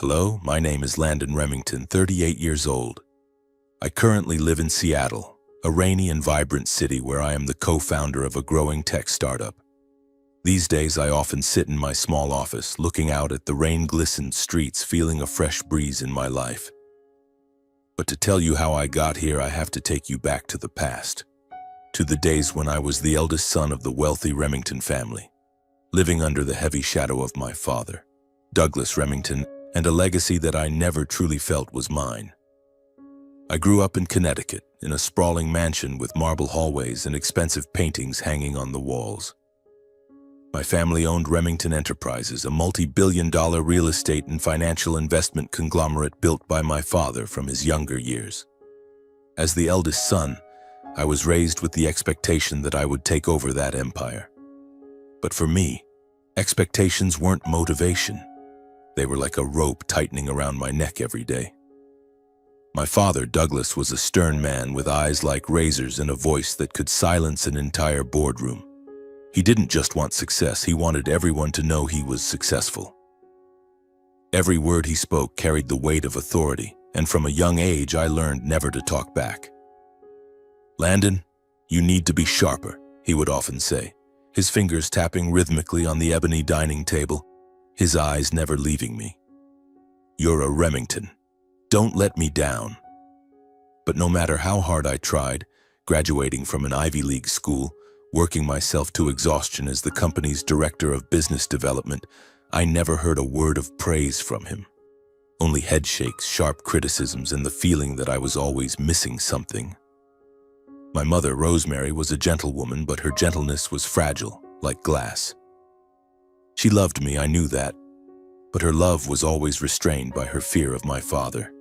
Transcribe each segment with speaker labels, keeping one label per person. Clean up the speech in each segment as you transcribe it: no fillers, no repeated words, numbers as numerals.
Speaker 1: Hello, my name is Landon Remington, 38 years old. I currently live in Seattle, a rainy and vibrant city where I am the co-founder of a growing tech startup. These days, I often sit in my small office, looking out at the rain-glistened streets, feeling a fresh breeze in my life. But to tell you how I got here, I have to take you back to the past, to the days when I was the eldest son of the wealthy Remington family, living under the heavy shadow of my father, Douglas Remington, and a legacy that I never truly felt was mine. I grew up in Connecticut, in a sprawling mansion with marble hallways and expensive paintings hanging on the walls. My family owned Remington Enterprises, a multi-billion-dollar real estate and financial investment conglomerate built by my father from his younger years. As the eldest son, I was raised with the expectation that I would take over that empire. But for me, expectations weren't motivation. They were like a rope tightening around my neck every day. My father, Douglas, was a stern man with eyes like razors and a voice that could silence an entire boardroom. He didn't just want success, he wanted everyone to know he was successful. Every word he spoke carried the weight of authority, and from a young age I learned never to talk back. "Landon, you need to be sharper," he would often say, his fingers tapping rhythmically on the ebony dining table, his eyes never leaving me. "You're a Remington. Don't let me down." But no matter how hard I tried, graduating from an Ivy League school, working myself to exhaustion as the company's director of business development, I never heard a word of praise from him. Only head shakes, sharp criticisms, and the feeling that I was always missing something. My mother, Rosemary, was a gentlewoman, but her gentleness was fragile, like glass. She loved me, I knew that, but her love was always restrained by her fear of my father.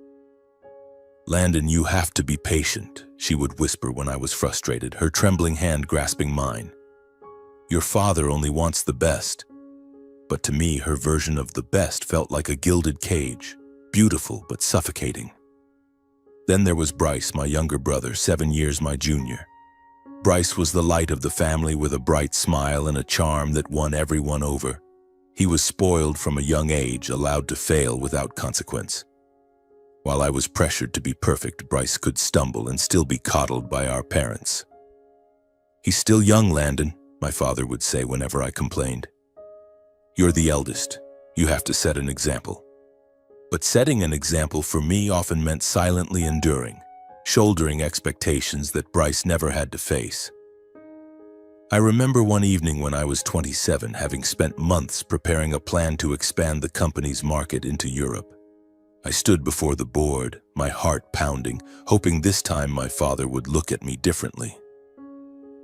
Speaker 1: "Landon, you have to be patient," she would whisper when I was frustrated, her trembling hand grasping mine. "Your father only wants the best." But to me, her version of the best felt like a gilded cage, beautiful but suffocating. Then there was Bryce, my younger brother, 7 years my junior. Bryce was the light of the family with a bright smile and a charm that won everyone over. He was spoiled from a young age, allowed to fail without consequence. While I was pressured to be perfect, Bryce could stumble and still be coddled by our parents. "He's still young, Landon," my father would say whenever I complained. "You're the eldest. You have to set an example." But setting an example for me often meant silently enduring, shouldering expectations that Bryce never had to face. I remember one evening when I was 27, having spent months preparing a plan to expand the company's market into Europe. I stood before the board, my heart pounding, hoping this time my father would look at me differently.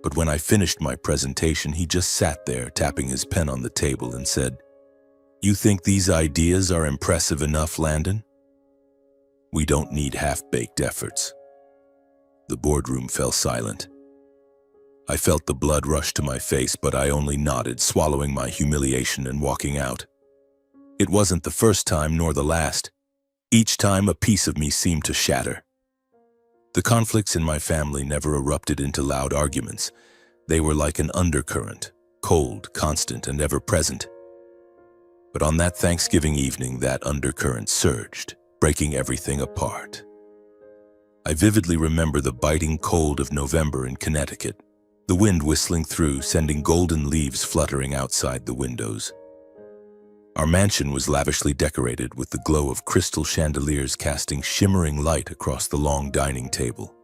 Speaker 1: But when I finished my presentation, he just sat there, tapping his pen on the table, and said, "You think these ideas are impressive enough, Landon? We don't need half-baked efforts." The boardroom fell silent. I felt the blood rush to my face, but I only nodded, swallowing my humiliation and walking out. It wasn't the first time nor the last. Each time a piece of me seemed to shatter. The conflicts in my family never erupted into loud arguments. They were like an undercurrent, cold, constant, and ever-present. But on that Thanksgiving evening, that undercurrent surged, breaking everything apart. I vividly remember the biting cold of November in Connecticut, the wind whistling through, sending golden leaves fluttering outside the windows. Our mansion was lavishly decorated with the glow of crystal chandeliers casting shimmering light across the long dining table.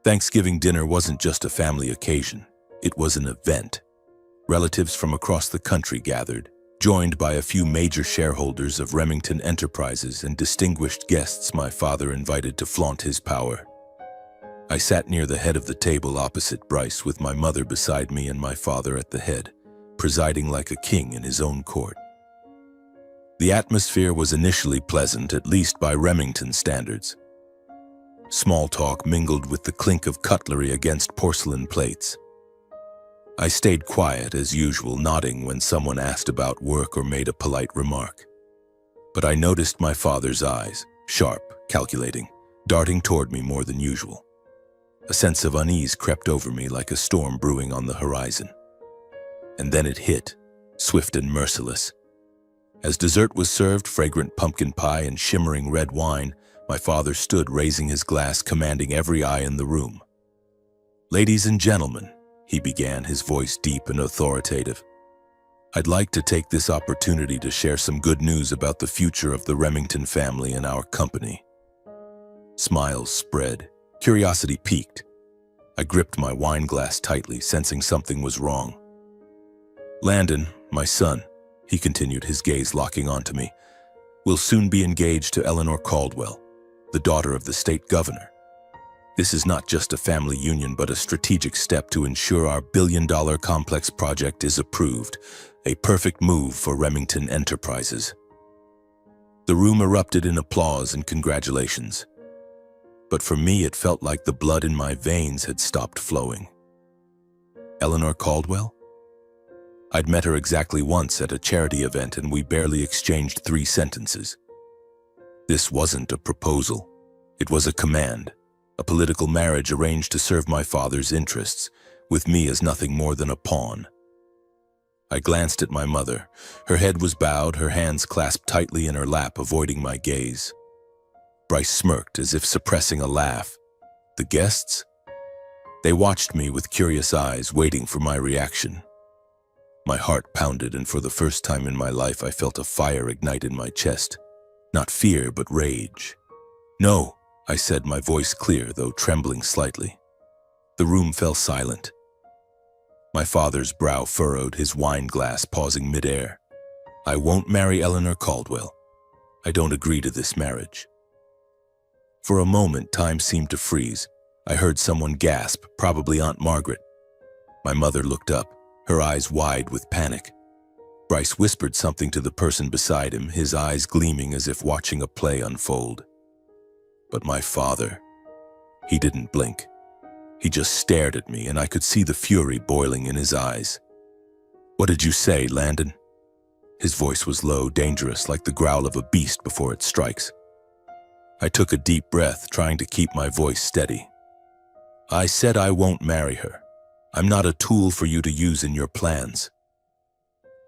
Speaker 1: Thanksgiving dinner wasn't just a family occasion, it was an event. Relatives from across the country gathered, joined by a few major shareholders of Remington Enterprises and distinguished guests my father invited to flaunt his power. I sat near the head of the table opposite Bryce, with my mother beside me and my father at the head, presiding like a king in his own court. The atmosphere was initially pleasant, at least by Remington standards. Small talk mingled with the clink of cutlery against porcelain plates. I stayed quiet as usual, nodding when someone asked about work or made a polite remark. But I noticed my father's eyes, sharp, calculating, darting toward me more than usual. A sense of unease crept over me like a storm brewing on the horizon. And then it hit, swift and merciless. As dessert was served, fragrant pumpkin pie and shimmering red wine, my father stood raising his glass, commanding every eye in the room. "Ladies and gentlemen," he began, his voice deep and authoritative, "I'd like to take this opportunity to share some good news about the future of the Remington family and our company." Smiles spread. Curiosity piqued. I gripped my wine glass tightly, sensing something was wrong. "Landon, my son," he continued, his gaze locking onto me, "will soon be engaged to Eleanor Caldwell, the daughter of the state governor. This is not just a family union, but a strategic step to ensure our billion-dollar complex project is approved, a perfect move for Remington Enterprises." The room erupted in applause and congratulations. But for me, it felt like the blood in my veins had stopped flowing. Eleanor Caldwell? I'd met her exactly once at a charity event, and we barely exchanged 3 sentences. This wasn't a proposal. It was a command, a political marriage arranged to serve my father's interests, with me as nothing more than a pawn. I glanced at my mother. Her head was bowed, her hands clasped tightly in her lap, avoiding my gaze. Bryce smirked, as if suppressing a laugh. The guests? They watched me with curious eyes, waiting for my reaction. My heart pounded, and for the first time in my life I felt a fire ignite in my chest. Not fear, but rage. "No," I said, my voice clear, though trembling slightly. The room fell silent. My father's brow furrowed, his wine glass pausing midair. "I won't marry Eleanor Caldwell. I don't agree to this marriage." For a moment, time seemed to freeze. I heard someone gasp, probably Aunt Margaret. My mother looked up, her eyes wide with panic. Bryce whispered something to the person beside him, his eyes gleaming as if watching a play unfold. But my father, he didn't blink. He just stared at me, and I could see the fury boiling in his eyes. "What did you say, Landon?" His voice was low, dangerous, like the growl of a beast before it strikes. I took a deep breath, trying to keep my voice steady. "I said I won't marry her. I'm not a tool for you to use in your plans."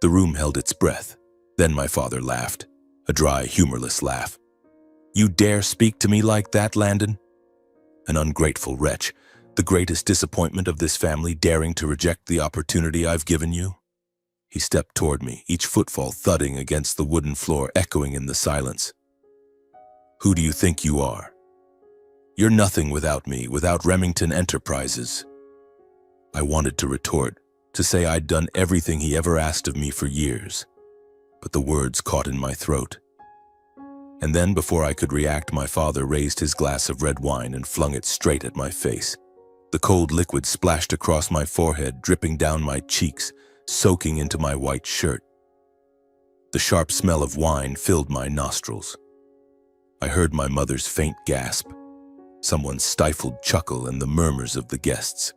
Speaker 1: The room held its breath. Then my father laughed, a dry, humorless laugh. "You dare speak to me like that, Landon? An ungrateful wretch, the greatest disappointment of this family, daring to reject the opportunity I've given you?" He stepped toward me, each footfall thudding against the wooden floor, echoing in the silence. "Who do you think you are? You're nothing without me, without Remington Enterprises." I wanted to retort, to say I'd done everything he ever asked of me for years, but the words caught in my throat. And then, before I could react, my father raised his glass of red wine and flung it straight at my face. The cold liquid splashed across my forehead, dripping down my cheeks, soaking into my white shirt. The sharp smell of wine filled my nostrils. I heard my mother's faint gasp, someone's stifled chuckle, and the murmurs of the guests.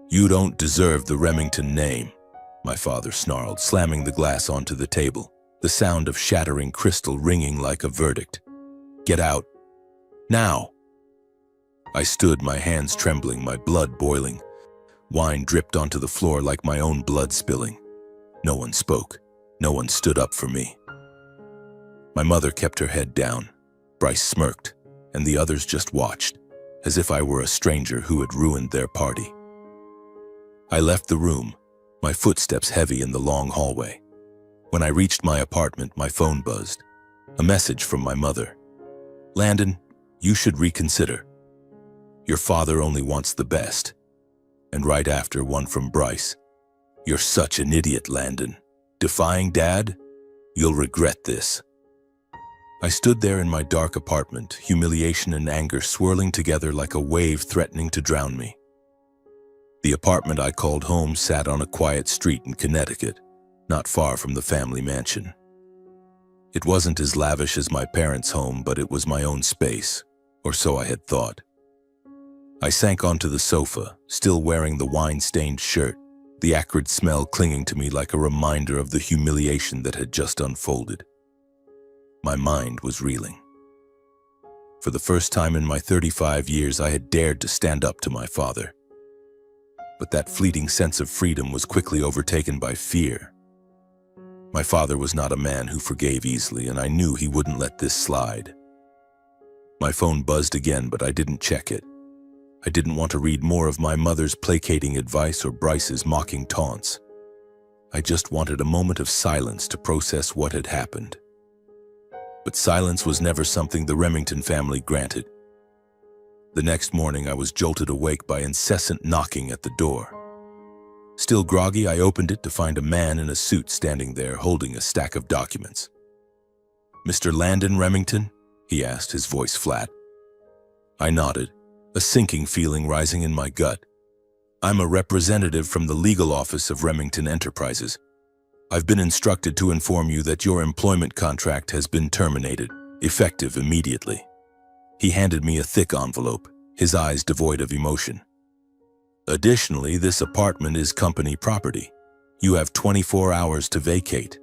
Speaker 1: "You don't deserve the Remington name," my father snarled, slamming the glass onto the table, the sound of shattering crystal ringing like a verdict. "Get out. Now!" I stood, my hands trembling, my blood boiling. Wine dripped onto the floor like my own blood spilling. No one spoke. No one stood up for me. My mother kept her head down. Bryce smirked, and the others just watched, as if I were a stranger who had ruined their party. I left the room, my footsteps heavy in the long hallway. When I reached my apartment, my phone buzzed. A message from my mother. "Landon, you should reconsider. Your father only wants the best." And right after, one from Bryce. "You're such an idiot, Landon. Defying Dad? You'll regret this." I stood there in my dark apartment, humiliation and anger swirling together like a wave threatening to drown me. The apartment I called home sat on a quiet street in Connecticut, not far from the family mansion. It wasn't as lavish as my parents' home, but it was my own space, or so I had thought. I sank onto the sofa, still wearing the wine-stained shirt, the acrid smell clinging to me like a reminder of the humiliation that had just unfolded. My mind was reeling. For the first time in my 35 years, I had dared to stand up to my father. But that fleeting sense of freedom was quickly overtaken by fear. My father was not a man who forgave easily, and I knew he wouldn't let this slide. My phone buzzed again, but I didn't check it. I didn't want to read more of my mother's placating advice or Bryce's mocking taunts. I just wanted a moment of silence to process what had happened. But silence was never something the Remington family granted. The next morning, I was jolted awake by incessant knocking at the door. Still groggy, I opened it to find a man in a suit standing there holding a stack of documents. "Mr. Landon Remington?" he asked, his voice flat. I nodded, a sinking feeling rising in my gut. "I'm a representative from the legal office of Remington Enterprises. I've been instructed to inform you that your employment contract has been terminated, effective immediately." He handed me a thick envelope, his eyes devoid of emotion. "Additionally, this apartment is company property. You have 24 hours to vacate."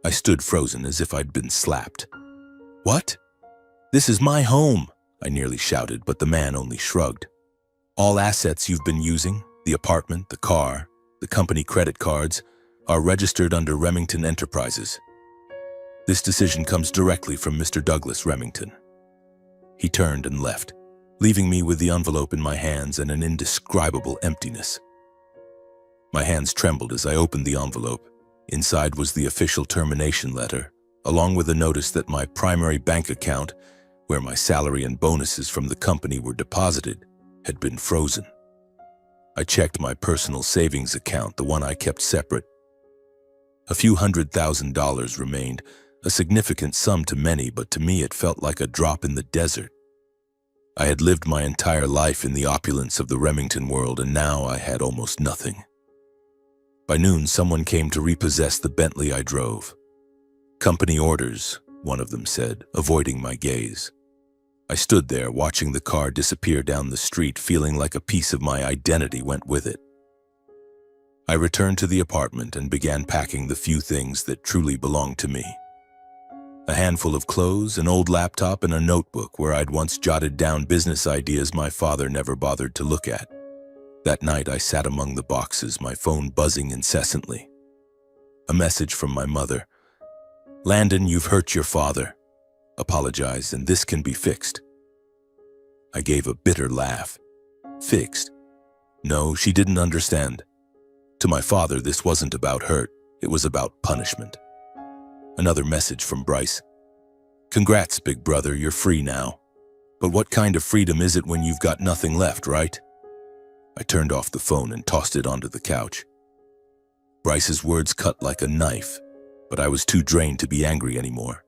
Speaker 1: I stood frozen as if I'd been slapped. "What? This is my home," I nearly shouted, but the man only shrugged. "All assets you've been using, the apartment, the car, the company credit cards, are registered under Remington Enterprises. This decision comes directly from Mr. Douglas Remington." He turned and left, leaving me with the envelope in my hands and an indescribable emptiness. My hands trembled as I opened the envelope. Inside was the official termination letter, along with a notice that my primary bank account, where my salary and bonuses from the company were deposited, had been frozen. I checked my personal savings account, the one I kept separate. A few $100,000 remained, a significant sum to many, but to me it felt like a drop in the desert. I had lived my entire life in the opulence of the Remington world, and now I had almost nothing. By noon, someone came to repossess the Bentley I drove. "Company orders," one of them said, avoiding my gaze. I stood there, watching the car disappear down the street, feeling like a piece of my identity went with it. I returned to the apartment and began packing the few things that truly belonged to me. A handful of clothes, an old laptop, and a notebook where I'd once jotted down business ideas my father never bothered to look at. That night I sat among the boxes, my phone buzzing incessantly. A message from my mother. "Landon, you've hurt your father. Apologize, and this can be fixed." I gave a bitter laugh. Fixed? No, she didn't understand. To my father, this wasn't about hurt. It was about punishment. Another message from Bryce. "Congrats, big brother, you're free now. But what kind of freedom is it when you've got nothing left, right?" I turned off the phone and tossed it onto the couch. Bryce's words cut like a knife, but I was too drained to be angry anymore.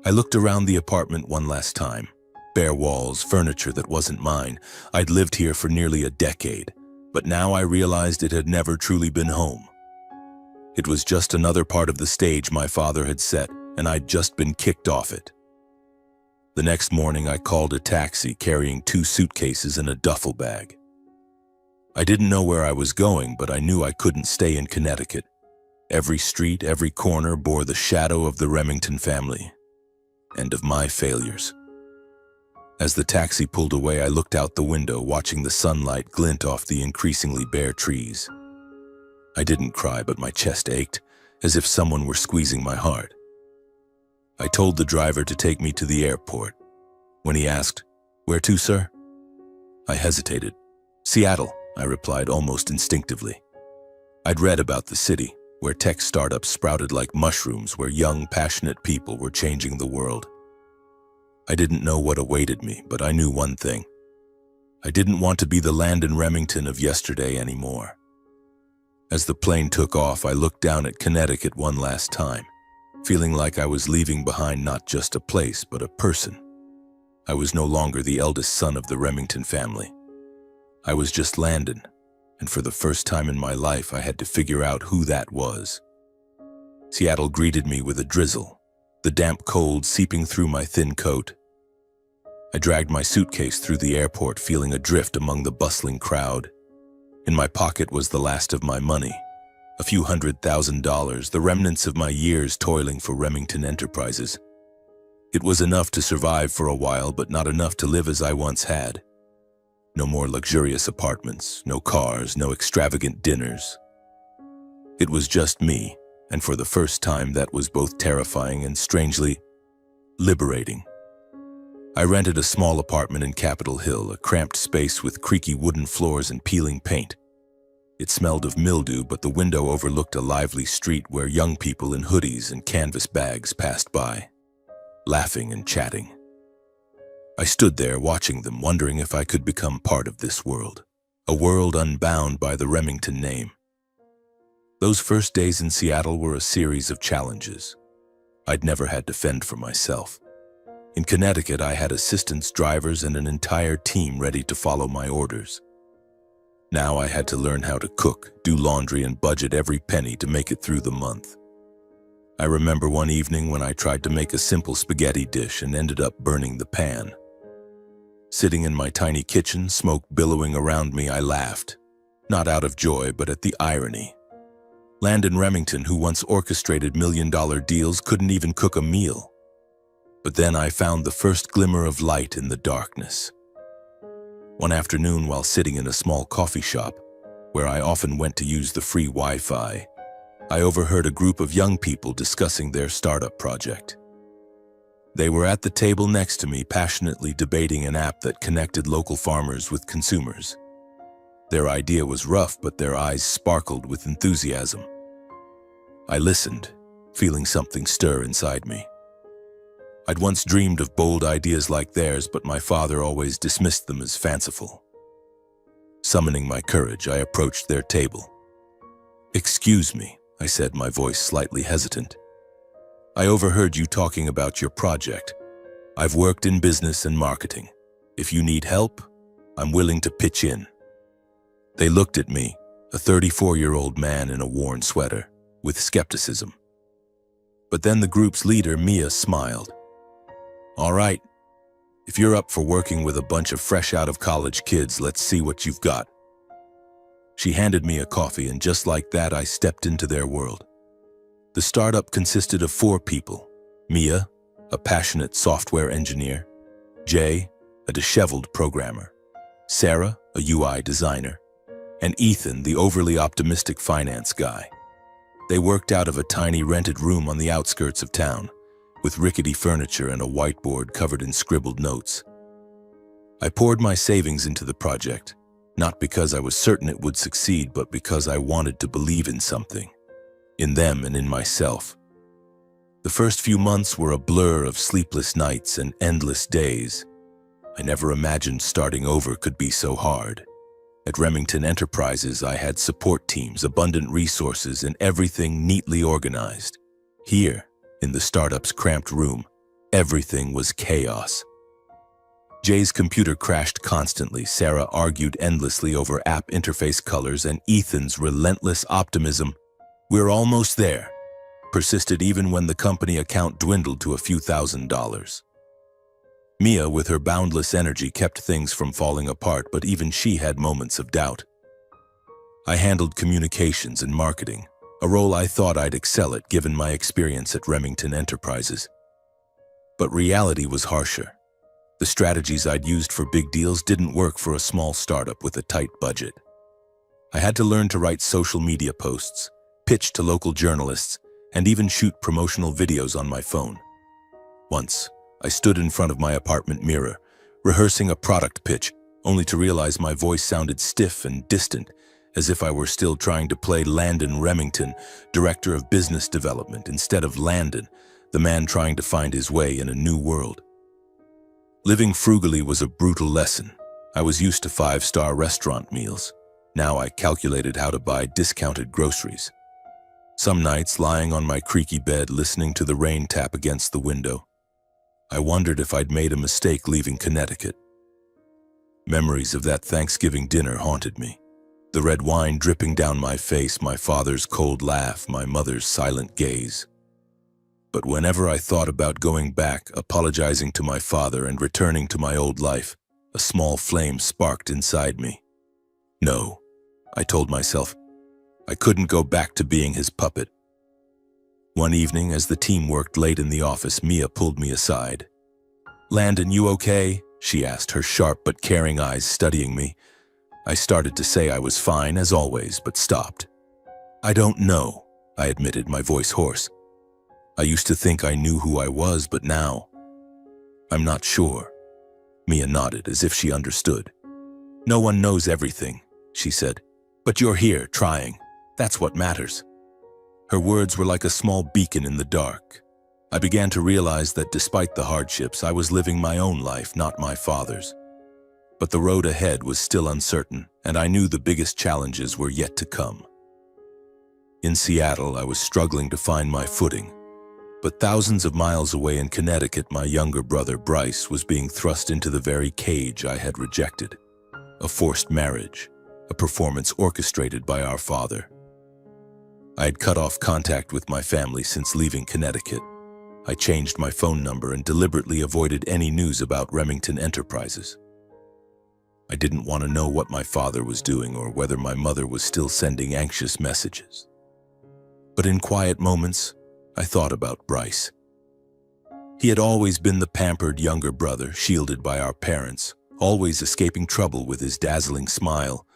Speaker 1: I looked around the apartment one last time. Bare walls, furniture that wasn't mine. I'd lived here for nearly a decade, but now I realized it had never truly been home. It was just another part of the stage my father had set, and I'd just been kicked off it. The next morning, I called a taxi carrying 2 suitcases and a duffel bag. I didn't know where I was going, but I knew I couldn't stay in Connecticut. Every street, every corner bore the shadow of the Remington family and of my failures. As the taxi pulled away, I looked out the window, watching the sunlight glint off the increasingly bare trees. I didn't cry, but my chest ached, as if someone were squeezing my heart. I told the driver to take me to the airport. When he asked, "Where to, sir?" I hesitated. "Seattle," I replied almost instinctively. I'd read about the city, where tech startups sprouted like mushrooms, where young, passionate people were changing the world. I didn't know what awaited me, but I knew one thing. I didn't want to be the Landon Remington of yesterday anymore. As the plane took off, I looked down at Connecticut one last time, feeling like I was leaving behind not just a place, but a person. I was no longer the eldest son of the Remington family. I was just Landon, and for the first time in my life, I had to figure out who that was. Seattle greeted me with a drizzle, the damp cold seeping through my thin coat. I dragged my suitcase through the airport, feeling adrift among the bustling crowd. In my pocket was the last of my money, a few $100,000, the remnants of my years toiling for Remington Enterprises. It was enough to survive for a while, but not enough to live as I once had. No more luxurious apartments, no cars, no extravagant dinners. It was just me, and for the first time that was both terrifying and strangely liberating. I rented a small apartment in Capitol Hill, a cramped space with creaky wooden floors and peeling paint. It smelled of mildew, but the window overlooked a lively street where young people in hoodies and canvas bags passed by, laughing and chatting. I stood there watching them, wondering if I could become part of this world, a world unbound by the Remington name. Those first days in Seattle were a series of challenges. I'd never had to fend for myself. In Connecticut, I had assistants, drivers, and an entire team ready to follow my orders. Now I had to learn how to cook, do laundry, and budget every penny to make it through the month. I remember one evening when I tried to make a simple spaghetti dish and ended up burning the pan. Sitting in my tiny kitchen, smoke billowing around me, I laughed, not out of joy, but at the irony. Landon Remington, who once orchestrated million-dollar deals, couldn't even cook a meal. But then I found the first glimmer of light in the darkness. One afternoon, while sitting in a small coffee shop, where I often went to use the free Wi-Fi, I overheard a group of young people discussing their startup project. They were at the table next to me, passionately debating an app that connected local farmers with consumers. Their idea was rough, but their eyes sparkled with enthusiasm. I listened, feeling something stir inside me. I'd once dreamed of bold ideas like theirs, but my father always dismissed them as fanciful. Summoning my courage, I approached their table. "Excuse me," I said, my voice slightly hesitant. "I overheard you talking about your project. I've worked in business and marketing. If you need help, I'm willing to pitch in." They looked at me, a 34-year-old man in a worn sweater, with skepticism. But then the group's leader, Mia, smiled. "All right, if you're up for working with a bunch of fresh-out-of-college kids, let's see what you've got." She handed me a coffee, and just like that, I stepped into their world. The startup consisted of 4 people: Mia, a passionate software engineer; Jay, a disheveled programmer; Sarah, a UI designer; and Ethan, the overly optimistic finance guy. They worked out of a tiny rented room on the outskirts of town, with rickety furniture and a whiteboard covered in scribbled notes. I poured my savings into the project, not because I was certain it would succeed, but because I wanted to believe in something, in them and in myself. The first few months were a blur of sleepless nights and endless days. I never imagined starting over could be so hard. At Remington Enterprises, I had support teams, abundant resources, and everything neatly organized. Here, in the startup's cramped room, everything was chaos. Jay's computer crashed constantly, Sarah argued endlessly over app interface colors, and Ethan's relentless optimism, "We're almost there," persisted even when the company account dwindled to a few $1,000s. Mia, with her boundless energy, kept things from falling apart, but even she had moments of doubt. I handled communications and marketing, a role I thought I'd excel at given my experience at Remington Enterprises. But reality was harsher. The strategies I'd used for big deals didn't work for a small startup with a tight budget. I had to learn to write social media posts, pitch to local journalists, and even shoot promotional videos on my phone. Once, I stood in front of my apartment mirror, rehearsing a product pitch, only to realize my voice sounded stiff and distant, as if I were still trying to play Landon Remington, Director of Business Development, instead of Landon, the man trying to find his way in a new world. Living frugally was a brutal lesson. I was used to 5-star restaurant meals. Now I calculated how to buy discounted groceries. Some nights, lying on my creaky bed, listening to the rain tap against the window, I wondered if I'd made a mistake leaving Connecticut. Memories of that Thanksgiving dinner haunted me. The red wine dripping down my face, my father's cold laugh, my mother's silent gaze. But whenever I thought about going back, apologizing to my father, and returning to my old life, a small flame sparked inside me. No, I told myself, I couldn't go back to being his puppet. One evening, as the team worked late in the office, Mia pulled me aside. "Landon, you okay?" she asked, her sharp but caring eyes studying me. I started to say I was fine, as always, but stopped. "I don't know," I admitted, my voice hoarse. I used to think I knew who I was, but now, I'm not sure. Mia nodded as if she understood. No one knows everything, she said, but you're here, trying. That's what matters. Her words were like a small beacon in the dark. I began to realize that despite the hardships, I was living my own life, not my father's. But the road ahead was still uncertain, and I knew the biggest challenges were yet to come. In Seattle, I was struggling to find my footing. But thousands of miles away in Connecticut, my younger brother Bryce was being thrust into the very cage I had rejected. A forced marriage, a performance orchestrated by our father. I had cut off contact with my family since leaving Connecticut. I changed my phone number and deliberately avoided any news about Remington Enterprises. I didn't want to know what my father was doing or whether my mother was still sending anxious messages. But in quiet moments, I thought about Bryce. He had always been the pampered younger brother, shielded by our parents, always escaping trouble with his dazzling smile.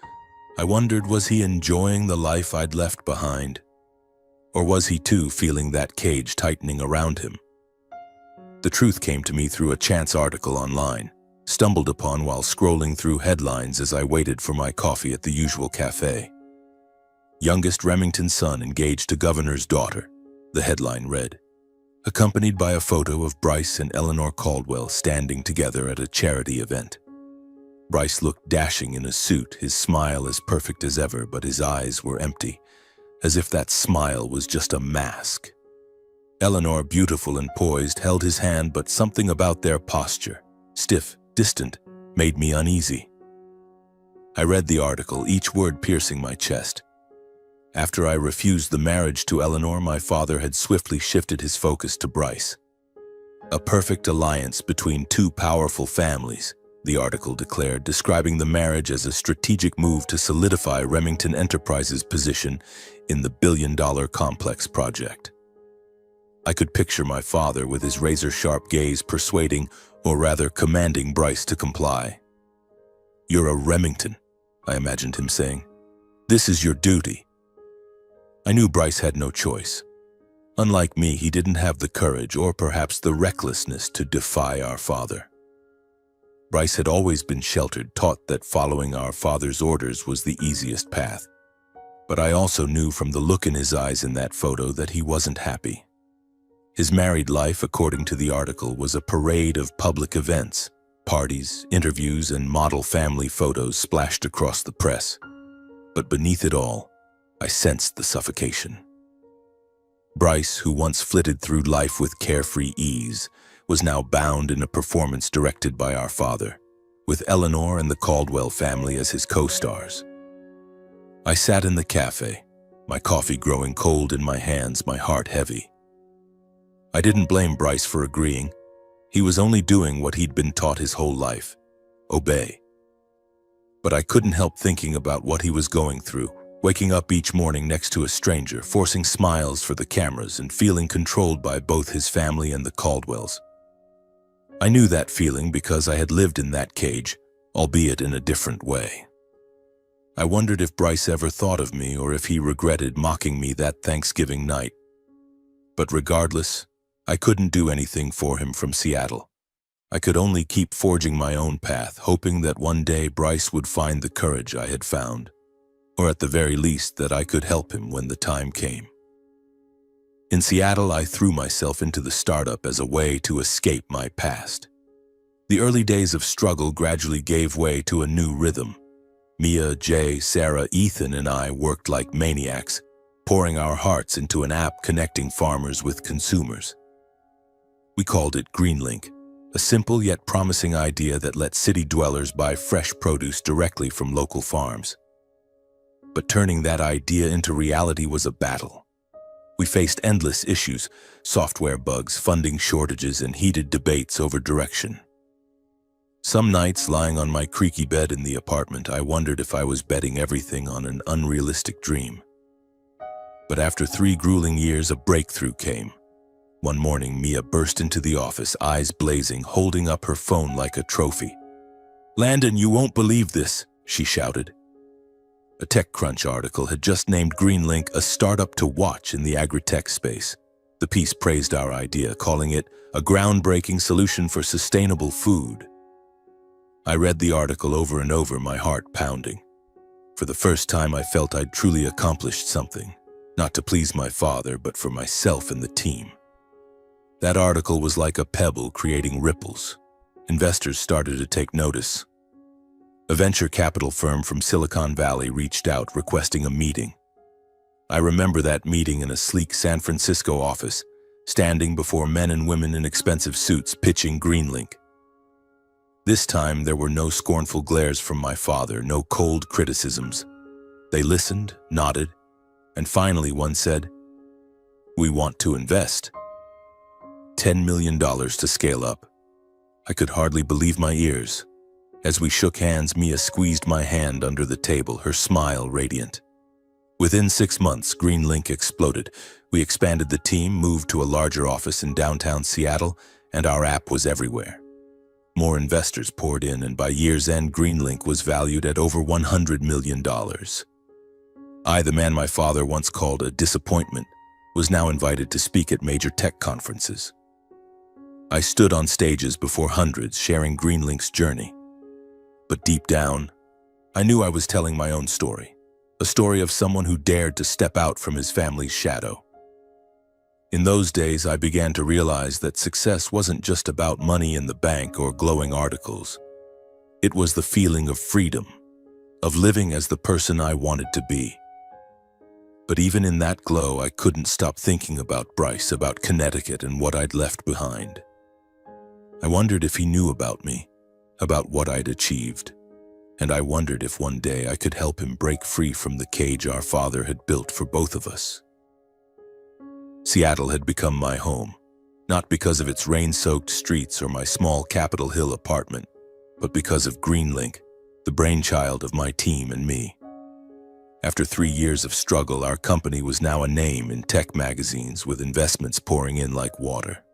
Speaker 1: I wondered, was he enjoying the life I'd left behind? Or was he too feeling that cage tightening around him? The truth came to me through a chance article online, stumbled upon while scrolling through headlines as I waited for my coffee at the usual cafe. Youngest Remington son engaged to governor's daughter, the headline read, accompanied by a photo of Bryce and Eleanor Caldwell standing together at a charity event. Bryce looked dashing in a suit, his smile as perfect as ever, but his eyes were empty, as if that smile was just a mask. Eleanor, beautiful and poised, held his hand, but something about their posture, stiff, distant, made me uneasy. I read the article, each word piercing my chest. After I refused the marriage to Eleanor, my father had swiftly shifted his focus to Bryce. A perfect alliance between two powerful families, the article declared, describing the marriage as a strategic move to solidify Remington Enterprises' position in the billion-dollar complex project. I could picture my father with his razor-sharp gaze persuading, or rather commanding, Bryce to comply. "You're a Remington," I imagined him saying. "This is your duty." I knew Bryce had no choice. Unlike me, he didn't have the courage or perhaps the recklessness to defy our father. Bryce had always been sheltered, taught that following our father's orders was the easiest path. But I also knew from the look in his eyes in that photo that he wasn't happy. His married life, according to the article, was a parade of public events, parties, interviews, and model family photos splashed across the press. But beneath it all, I sensed the suffocation. Bryce, who once flitted through life with carefree ease, was now bound in a performance directed by our father, with Eleanor and the Caldwell family as his co-stars. I sat in the cafe, my coffee growing cold in my hands, my heart heavy. I didn't blame Bryce for agreeing. He was only doing what he'd been taught his whole life: obey. But I couldn't help thinking about what he was going through, waking up each morning next to a stranger, forcing smiles for the cameras, and feeling controlled by both his family and the Caldwells. I knew that feeling because I had lived in that cage, albeit in a different way. I wondered if Bryce ever thought of me or if he regretted mocking me that Thanksgiving night. But regardless, I couldn't do anything for him from Seattle. I could only keep forging my own path, hoping that one day Bryce would find the courage I had found, or at the very least that I could help him when the time came. In Seattle, I threw myself into the startup as a way to escape my past. The early days of struggle gradually gave way to a new rhythm. Mia, Jay, Sarah, Ethan, and I worked like maniacs, pouring our hearts into an app connecting farmers with consumers. We called it Greenlink, a simple yet promising idea that let city dwellers buy fresh produce directly from local farms. But turning that idea into reality was a battle. We faced endless issues: software bugs, funding shortages, and heated debates over direction. Some nights, lying on my creaky bed in the apartment, I wondered if I was betting everything on an unrealistic dream. But after 3 grueling years, a breakthrough came. One morning, Mia burst into the office, eyes blazing, holding up her phone like a trophy. "Landon, you won't believe this," she shouted. A TechCrunch article had just named Greenlink a startup to watch in the agri-tech space. The piece praised our idea, calling it a groundbreaking solution for sustainable food. I read the article over and over, my heart pounding. For the first time, I felt I'd truly accomplished something, not to please my father, but for myself and the team. That article was like a pebble creating ripples. Investors started to take notice. A venture capital firm from Silicon Valley reached out requesting a meeting. I remember that meeting in a sleek San Francisco office, standing before men and women in expensive suits pitching Greenlink. This time, there were no scornful glares from my father, no cold criticisms. They listened, nodded, and finally one said, "We want to invest. $10 million to scale up." I could hardly believe my ears. As we shook hands, Mia squeezed my hand under the table, her smile radiant. Within 6 months, Greenlink exploded. We expanded the team, moved to a larger office in downtown Seattle, and our app was everywhere. More investors poured in, and by year's end, Greenlink was valued at over $100 million. I, the man my father once called a disappointment, was now invited to speak at major tech conferences. I stood on stages before hundreds, sharing Greenlink's journey. But deep down, I knew I was telling my own story, a story of someone who dared to step out from his family's shadow. In those days, I began to realize that success wasn't just about money in the bank or glowing articles. It was the feeling of freedom, of living as the person I wanted to be. But even in that glow, I couldn't stop thinking about Bryce, about Connecticut, and what I'd left behind. I wondered if he knew about me, about what I'd achieved, and I wondered if one day I could help him break free from the cage our father had built for both of us. Seattle had become my home, not because of its rain-soaked streets or my small Capitol Hill apartment, but because of Greenlink, the brainchild of my team and me. After 3 years of struggle, our company was now a name in tech magazines with investments pouring in like water.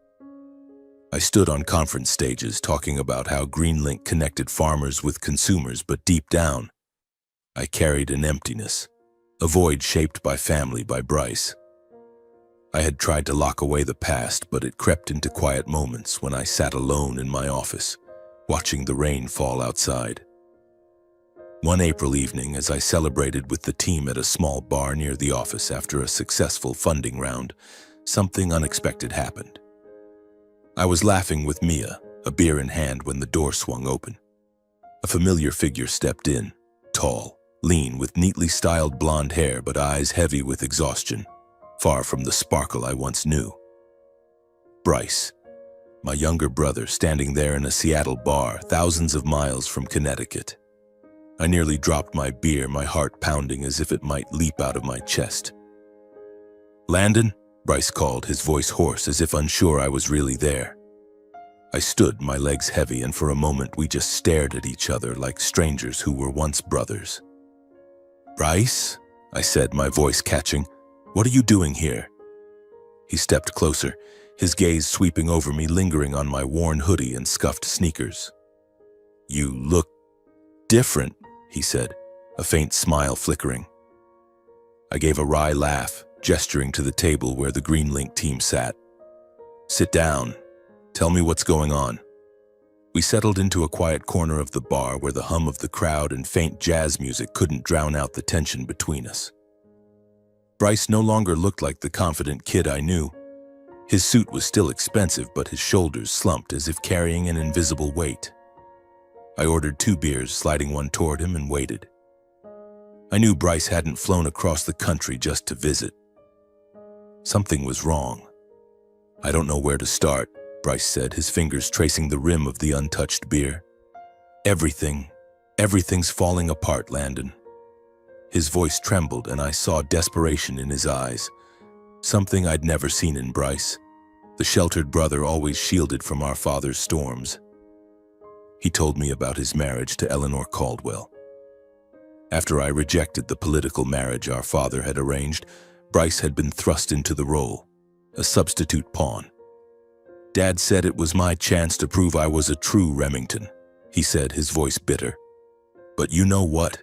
Speaker 1: I stood on conference stages talking about how Greenlink connected farmers with consumers, but deep down, I carried an emptiness, a void shaped by family, by Bryce. I had tried to lock away the past, but it crept into quiet moments when I sat alone in my office, watching the rain fall outside. One April evening, as I celebrated with the team at a small bar near the office after a successful funding round, something unexpected happened. I was laughing with Mia, a beer in hand, when the door swung open. A familiar figure stepped in, tall, lean, with neatly styled blonde hair but eyes heavy with exhaustion, far from the sparkle I once knew. Bryce, my younger brother, standing there in a Seattle bar, thousands of miles from Connecticut. I nearly dropped my beer, my heart pounding as if it might leap out of my chest. "Landon?" Bryce called, his voice hoarse, as if unsure I was really there. I stood, my legs heavy, and for a moment we just stared at each other like strangers who were once brothers. "Bryce?" I said, my voice catching. "What are you doing here?" He stepped closer, his gaze sweeping over me, lingering on my worn hoodie and scuffed sneakers. "You look different," he said, a faint smile flickering. I gave a wry laugh, gesturing to the table where the Greenlink team sat. "Sit down. Tell me what's going on." We settled into a quiet corner of the bar where the hum of the crowd and faint jazz music couldn't drown out the tension between us. Bryce no longer looked like the confident kid I knew. His suit was still expensive, but his shoulders slumped as if carrying an invisible weight. I ordered 2 beers, sliding one toward him, and waited. I knew Bryce hadn't flown across the country just to visit. Something was wrong. "I don't know where to start," Bryce said, his fingers tracing the rim of the untouched beer. Everything's falling apart, Landon." His voice trembled, and I saw desperation in his eyes, something I'd never seen in Bryce, the sheltered brother always shielded from our father's storms. He told me about his marriage to Eleanor Caldwell. After I rejected the political marriage our father had arranged, Bryce had been thrust into the role, a substitute pawn. "Dad said it was my chance to prove I was a true Remington," he said, his voice bitter. "But you know what?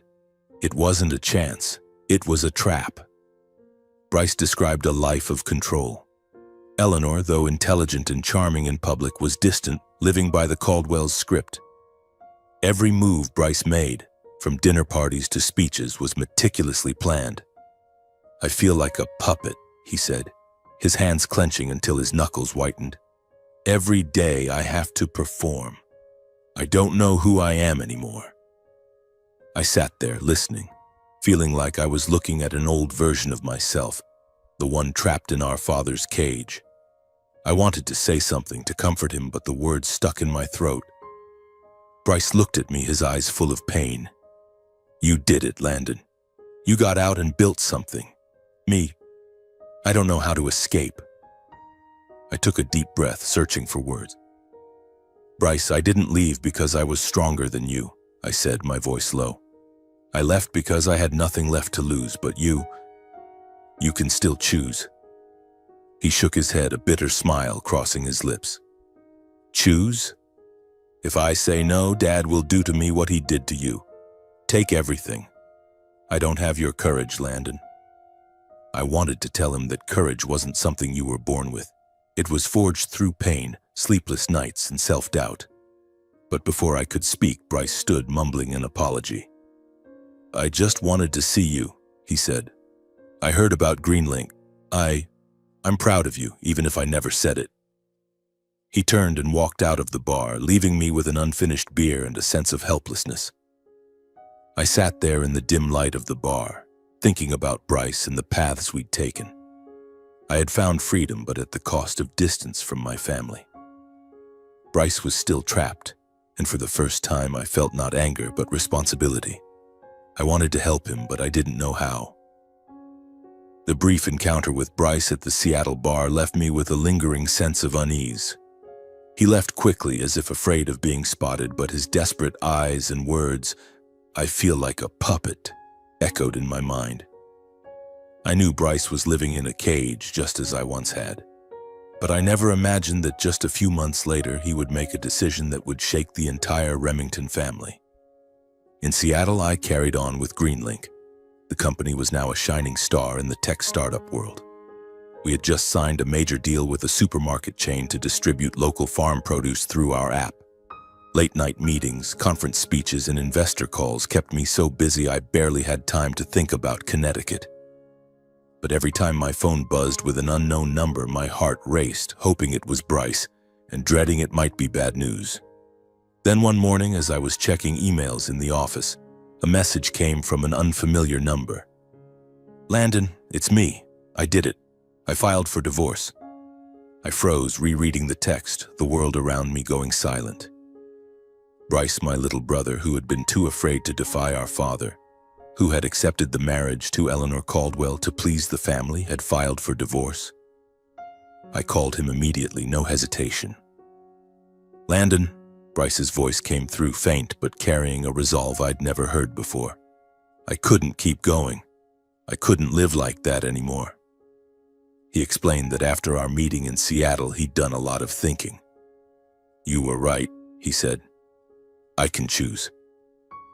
Speaker 1: It wasn't a chance. It was a trap. Bryce described a life of control. Eleanor, though intelligent and charming in public, was distant, living by the Caldwell's script. Every move Bryce made, from dinner parties to speeches, was meticulously planned. "I feel like a puppet," he said, his hands clenching until his knuckles whitened. "Every day I have to perform. I don't know who I am anymore." I sat there, listening, feeling like I was looking at an old version of myself, the one trapped in our father's cage. I wanted to say something to comfort him, but the words stuck in my throat. Bryce looked at me, his eyes full of pain. "You did it, Landon. You got out and built something. Me, I don't know how to escape." I took a deep breath, searching for words. "Bryce, I didn't leave because I was stronger than you," I said, my voice low. "I left because I had nothing left to lose, but you can still choose." He shook his head, a bitter smile crossing his lips. "Choose? If I say no, Dad will do to me what he did to you. Take everything. I don't have your courage, Landon." I wanted to tell him that courage wasn't something you were born with. It was forged through pain, sleepless nights, and self-doubt. But before I could speak, Bryce stood, mumbling an apology. "I just wanted to see you," he said. "I heard about Greenlink. I'm proud of you, even if I never said it." He turned and walked out of the bar, leaving me with an unfinished beer and a sense of helplessness. I sat there in the dim light of the bar, thinking about Bryce and the paths we'd taken. I had found freedom, but at the cost of distance from my family. Bryce was still trapped, and for the first time I felt not anger but responsibility. I wanted to help him, but I didn't know how. The brief encounter with Bryce at the Seattle bar left me with a lingering sense of unease. He left quickly, as if afraid of being spotted, but his desperate eyes and words, "I feel like a puppet," echoed in my mind. I knew Bryce was living in a cage, just as I once had. But I never imagined that just a few months later he would make a decision that would shake the entire Remington family. In Seattle, I carried on with Greenlink. The company was now a shining star in the tech startup world. We had just signed a major deal with a supermarket chain to distribute local farm produce through our app. Late-night meetings, conference speeches, and investor calls kept me so busy I barely had time to think about Connecticut. But every time my phone buzzed with an unknown number, my heart raced, hoping it was Bryce, and dreading it might be bad news. Then one morning, as I was checking emails in the office, a message came from an unfamiliar number. "Landon, it's me. I did it. I filed for divorce." I froze, rereading the text, the world around me going silent. Bryce, my little brother, who had been too afraid to defy our father, who had accepted the marriage to Eleanor Caldwell to please the family, had filed for divorce. I called him immediately, no hesitation. "Landon," Bryce's voice came through, faint but carrying a resolve I'd never heard before. "I couldn't keep going. I couldn't live like that anymore." He explained that after our meeting in Seattle, he'd done a lot of thinking. "You were right," he said. "I can choose.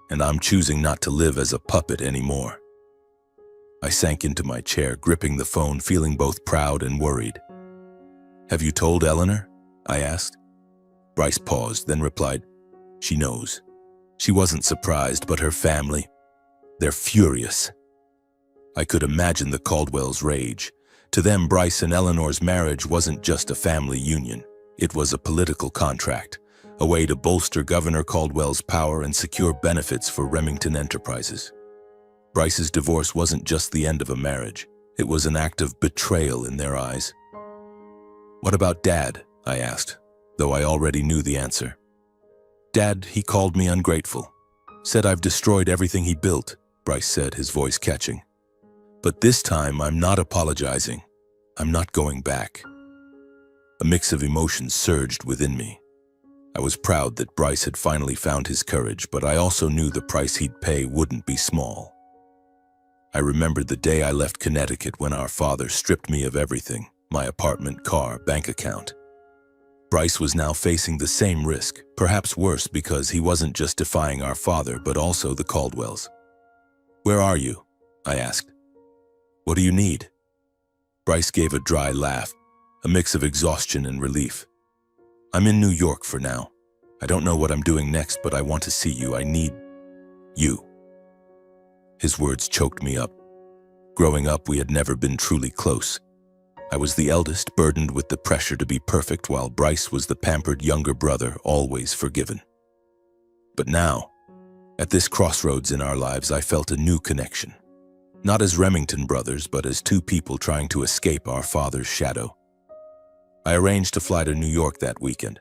Speaker 1: And I'm choosing not to live as a puppet anymore." I sank into my chair, gripping the phone, feeling both proud and worried. "Have you told Eleanor?" I asked. Bryce paused, then replied, "She knows." She wasn't surprised, but her family, they're furious. I could imagine the Caldwell's rage. To them, Bryce and Eleanor's marriage wasn't just a family union. It was a political contract, a way to bolster Governor Caldwell's power and secure benefits for Remington Enterprises. Bryce's divorce wasn't just the end of a marriage. It was an act of betrayal in their eyes. "What about Dad?" I asked, though I already knew the answer. "Dad, he called me ungrateful. Said I've destroyed everything he built," Bryce said, his voice catching. "But this time, I'm not apologizing. I'm not going back." A mix of emotions surged within me. I was proud that Bryce had finally found his courage, but I also knew the price he'd pay wouldn't be small. I remembered the day I left Connecticut when our father stripped me of everything, my apartment, car, bank account. Bryce was now facing the same risk, perhaps worse because he wasn't just defying our father but also the Caldwells. "Where are you?" I asked. "What do you need?" Bryce gave a dry laugh, a mix of exhaustion and relief. "I'm in New York for now. I don't know what I'm doing next, but I want to see you. I need you." His words choked me up. Growing up, we had never been truly close. I was the eldest, burdened with the pressure to be perfect, while Bryce was the pampered younger brother, always forgiven. But now, at this crossroads in our lives, I felt a new connection. Not as Remington brothers, but as two people trying to escape our father's shadow. I arranged to fly to New York that weekend.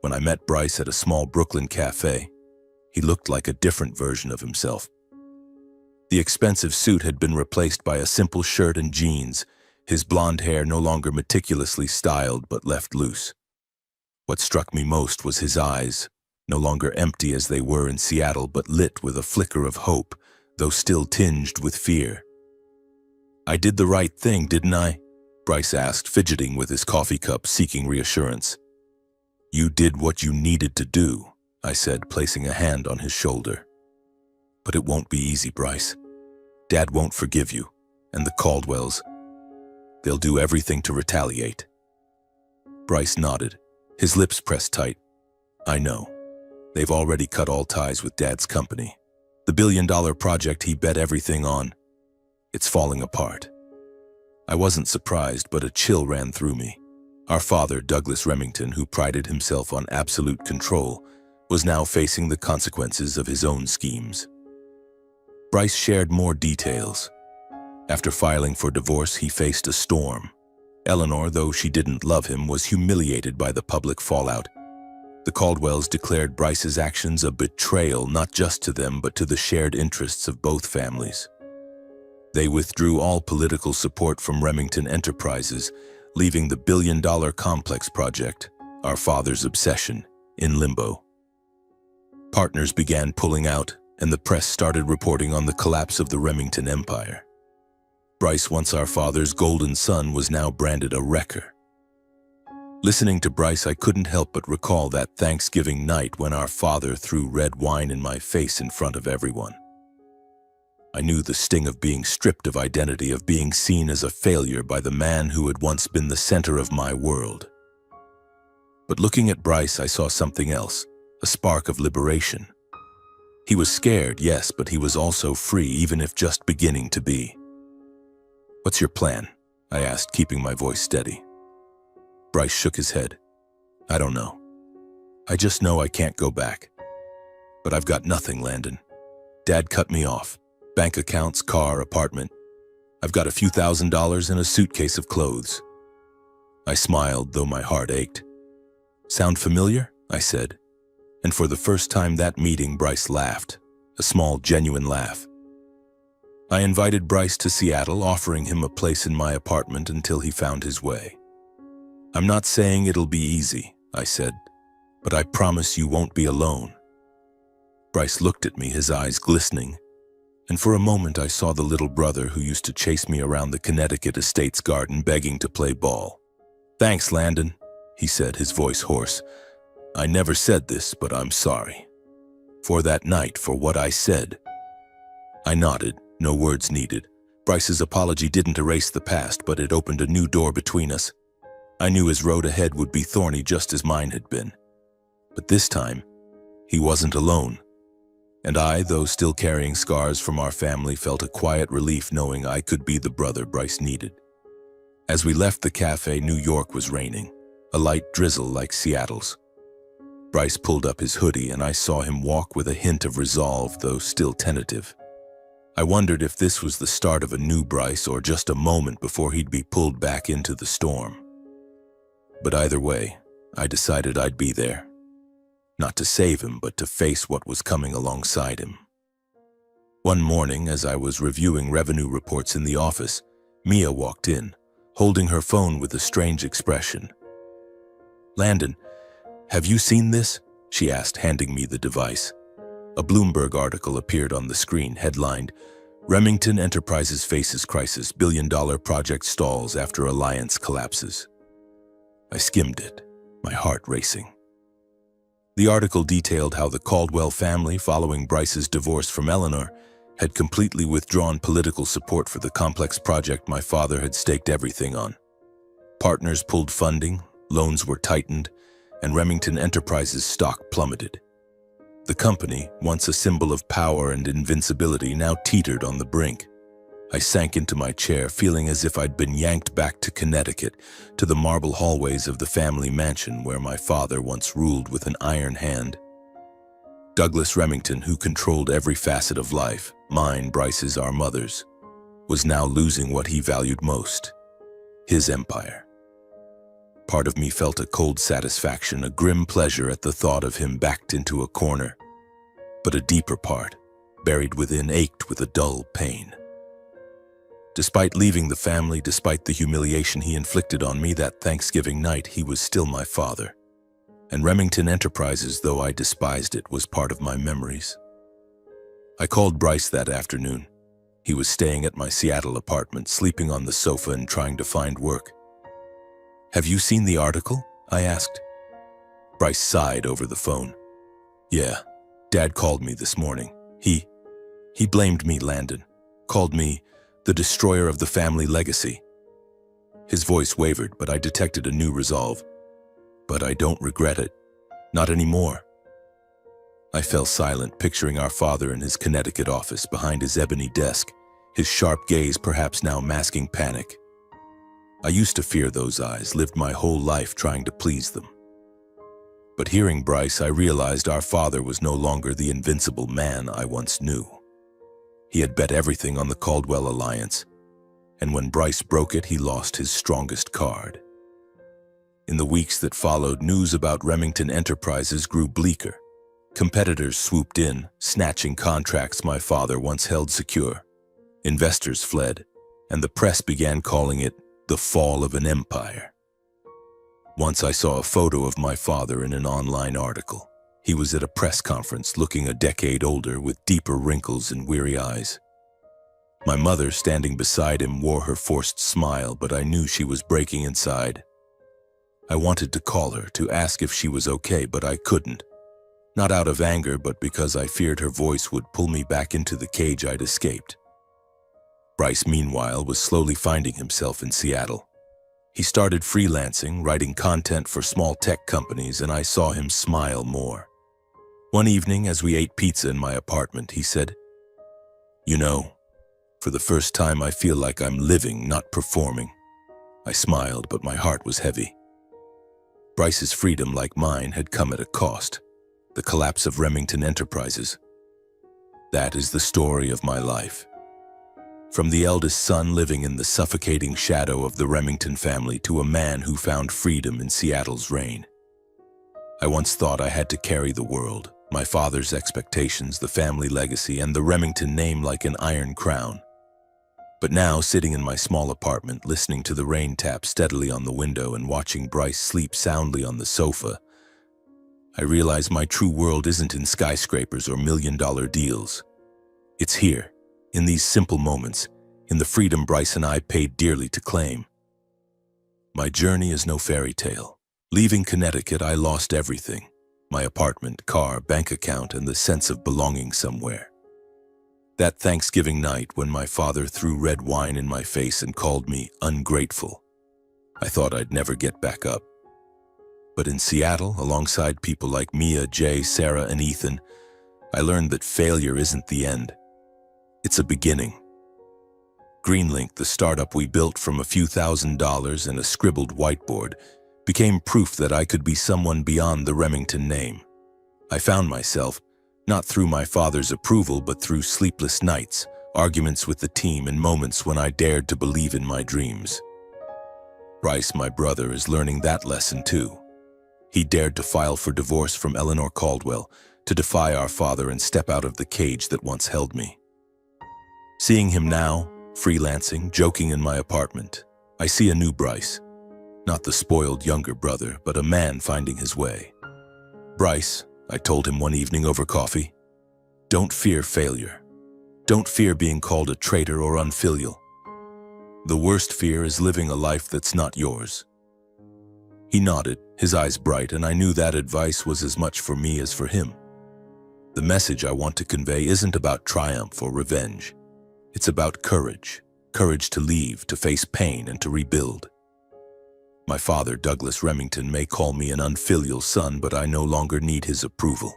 Speaker 1: When I met Bryce at a small Brooklyn cafe, he looked like a different version of himself. The expensive suit had been replaced by a simple shirt and jeans, his blonde hair no longer meticulously styled but left loose. What struck me most was his eyes, no longer empty as they were in Seattle, but lit with a flicker of hope, though still tinged with fear. "I did the right thing, didn't I?" Bryce asked, fidgeting with his coffee cup, seeking reassurance. "You did what you needed to do," I said, placing a hand on his shoulder. "But it won't be easy, Bryce. Dad won't forgive you, and the Caldwells, they'll do everything to retaliate." Bryce nodded, his lips pressed tight. "I know. They've already cut all ties with Dad's company. The billion-dollar project he bet everything on, it's falling apart." I wasn't surprised, but a chill ran through me. Our father, Douglas Remington, who prided himself on absolute control, was now facing the consequences of his own schemes. Bryce shared more details. After filing for divorce, he faced a storm. Eleanor, though she didn't love him, was humiliated by the public fallout. The Caldwells declared Bryce's actions a betrayal, not just to them, but to the shared interests of both families. They withdrew all political support from Remington Enterprises, leaving the billion-dollar complex project, our father's obsession, in limbo. Partners began pulling out, and the press started reporting on the collapse of the Remington empire. Bryce, once our father's golden son, was now branded a wrecker. Listening to Bryce, I couldn't help but recall that Thanksgiving night when our father threw red wine in my face in front of everyone. I knew the sting of being stripped of identity, of being seen as a failure by the man who had once been the center of my world. But looking at Bryce, I saw something else, a spark of liberation. He was scared, yes, but he was also free, even if just beginning to be. "What's your plan?" I asked, keeping my voice steady. Bryce shook his head. "I don't know. I just know I can't go back. But I've got nothing, Landon. Dad cut me off. Bank accounts, car, apartment. I've got a few $1,000s and a suitcase of clothes." I smiled, though my heart ached. "Sound familiar?" I said. And for the first time that meeting, Bryce laughed, a small, genuine laugh. I invited Bryce to Seattle, offering him a place in my apartment until he found his way. "I'm not saying it'll be easy," I said, "but I promise you won't be alone." Bryce looked at me, his eyes glistening, and for a moment I saw the little brother who used to chase me around the Connecticut estate's garden begging to play ball. "Thanks, Landon," he said, his voice hoarse. "I never said this, but I'm sorry. For that night, for what I said." I nodded, no words needed. Bryce's apology didn't erase the past, but it opened a new door between us. I knew his road ahead would be thorny, just as mine had been. But this time, he wasn't alone. And I, though still carrying scars from our family, felt a quiet relief knowing I could be the brother Bryce needed. As we left the cafe, New York was raining, a light drizzle like Seattle's. Bryce pulled up his hoodie, and I saw him walk with a hint of resolve, though still tentative. I wondered if this was the start of a new Bryce or just a moment before he'd be pulled back into the storm. But either way, I decided I'd be there. Not to save him, but to face what was coming alongside him. One morning, as I was reviewing revenue reports in the office, Mia walked in, holding her phone with a strange expression. "Landon, have you seen this?" she asked, handing me the device. A Bloomberg article appeared on the screen, headlined, "Remington Enterprises faces crisis, billion-dollar project stalls after alliance collapses." I skimmed it, my heart racing. The article detailed how the Caldwell family, following Bryce's divorce from Eleanor, had completely withdrawn political support for the complex project my father had staked everything on. Partners pulled funding, loans were tightened, and Remington Enterprises' stock plummeted. The company, once a symbol of power and invincibility, now teetered on the brink. I sank into my chair, feeling as if I'd been yanked back to Connecticut, to the marble hallways of the family mansion where my father once ruled with an iron hand. Douglas Remington, who controlled every facet of life, mine, Bryce's, our mother's, was now losing what he valued most, his empire. Part of me felt a cold satisfaction, a grim pleasure at the thought of him backed into a corner. But a deeper part, buried within, ached with a dull pain. Despite leaving the family, despite the humiliation he inflicted on me that Thanksgiving night, he was still my father. And Remington Enterprises, though I despised it, was part of my memories. I called Bryce that afternoon. He was staying at my Seattle apartment, sleeping on the sofa and trying to find work. "Have you seen the article?" I asked. Bryce sighed over the phone. "Yeah, Dad called me this morning. He blamed me, Landon. Called me the destroyer of the family legacy." His voice wavered, but I detected a new resolve. "But I don't regret it. Not anymore." I fell silent, picturing our father in his Connecticut office behind his ebony desk, his sharp gaze perhaps now masking panic. I used to fear those eyes, lived my whole life trying to please them. But hearing Bryce, I realized our father was no longer the invincible man I once knew. He had bet everything on the Caldwell alliance, and when Bryce broke it, he lost his strongest card. In the weeks that followed, news about Remington Enterprises grew bleaker. Competitors swooped in, snatching contracts my father once held secure. Investors fled, and the press began calling it the fall of an empire. Once I saw a photo of my father in an online article. He was at a press conference, looking a decade older with deeper wrinkles and weary eyes. My mother, standing beside him, wore her forced smile, but I knew she was breaking inside. I wanted to call her, to ask if she was okay, but I couldn't. Not out of anger, but because I feared her voice would pull me back into the cage I'd escaped. Bryce, meanwhile, was slowly finding himself in Seattle. He started freelancing, writing content for small tech companies, and I saw him smile more. One evening, as we ate pizza in my apartment, he said, "You know, for the first time I feel like I'm living, not performing." I smiled, but my heart was heavy. Bryce's freedom, like mine, had come at a cost. The collapse of Remington Enterprises. That is the story of my life. From the eldest son living in the suffocating shadow of the Remington family to a man who found freedom in Seattle's rain. I once thought I had to carry the world, my father's expectations, the family legacy, and the Remington name like an iron crown. But now, sitting in my small apartment, listening to the rain tap steadily on the window and watching Bryce sleep soundly on the sofa, I realize my true world isn't in skyscrapers or million-dollar deals. It's here, in these simple moments, in the freedom Bryce and I paid dearly to claim. My journey is no fairy tale. Leaving Connecticut, I lost everything. My apartment, car, bank account, and the sense of belonging somewhere. That Thanksgiving night, when my father threw red wine in my face and called me ungrateful, I thought I'd never get back up. But in Seattle, alongside people like Mia, Jay, Sarah, and Ethan, I learned that failure isn't the end. It's a beginning. Greenlink, the startup we built from a few $1,000s and a scribbled whiteboard, became proof that I could be someone beyond the Remington name. I found myself, not through my father's approval, but through sleepless nights, arguments with the team, and moments when I dared to believe in my dreams. Bryce, my brother, is learning that lesson too. He dared to file for divorce from Eleanor Caldwell, to defy our father and step out of the cage that once held me. Seeing him now, freelancing, joking in my apartment, I see a new Bryce. Not the spoiled younger brother, but a man finding his way. "Bryce," I told him one evening over coffee, "don't fear failure. Don't fear being called a traitor or unfilial. The worst fear is living a life that's not yours." He nodded, his eyes bright, and I knew that advice was as much for me as for him. The message I want to convey isn't about triumph or revenge. It's about courage. Courage to leave, to face pain, and to rebuild. My father, Douglas Remington, may call me an unfilial son, but I no longer need his approval.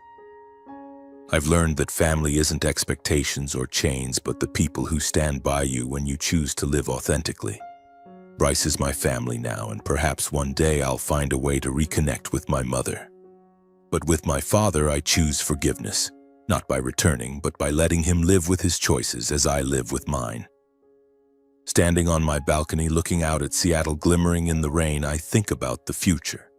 Speaker 1: I've learned that family isn't expectations or chains, but the people who stand by you when you choose to live authentically. Bryce is my family now, and perhaps one day I'll find a way to reconnect with my mother. But with my father, I choose forgiveness, not by returning, but by letting him live with his choices as I live with mine. Standing on my balcony, looking out at Seattle glimmering in the rain, I think about the future.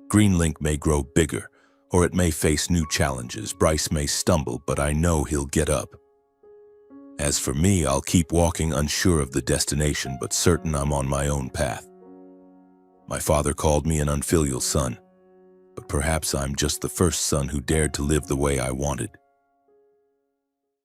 Speaker 1: Greenlink may grow bigger, or it may face new challenges. Bryce may stumble, but I know he'll get up. As for me, I'll keep walking, unsure of the destination, but certain I'm on my own path. My father called me an unfilial son, but perhaps I'm just the first son who dared to live the way I wanted.